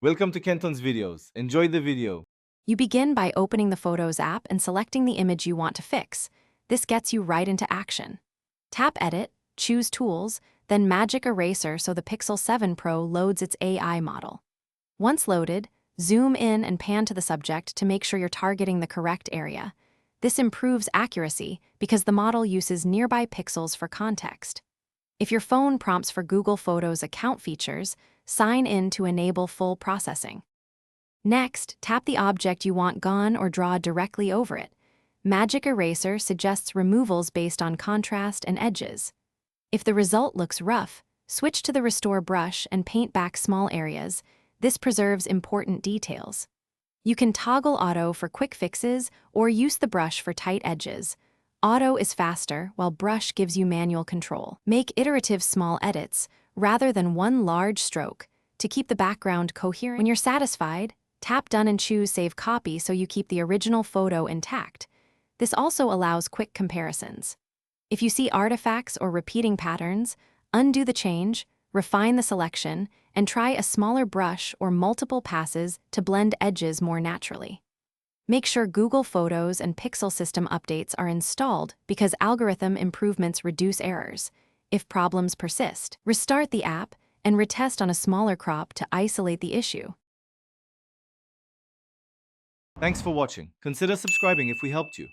Welcome to Kenton's videos. Enjoy the video. You begin by opening the Photos app and selecting the image you want to fix. This gets you right into action. Tap Edit, choose Tools, then Magic Eraser so the Pixel 7 Pro loads its AI model. Once loaded, zoom in and pan to the subject to make sure you're targeting the correct area. This improves accuracy because the model uses nearby pixels for context. If your phone prompts for Google Photos account features, sign in to enable full processing. Next, tap the object you want gone or draw directly over it. Magic Eraser suggests removals based on contrast and edges. If the result looks rough, switch to the Restore brush and paint back small areas. This preserves important details. You can toggle Auto for quick fixes or use the brush for tight edges. Auto is faster, while brush gives you manual control. Make iterative small edits, rather than one large stroke, to keep the background coherent. When you're satisfied, tap Done and choose Save Copy so you keep the original photo intact. This also allows quick comparisons. If you see artifacts or repeating patterns, undo the change, refine the selection, and try a smaller brush or multiple passes to blend edges more naturally. Make sure Google Photos and Pixel system updates are installed because algorithm improvements reduce errors. If problems persist, restart the app and retest on a smaller crop to isolate the issue. Thanks for watching. Consider subscribing if we helped you.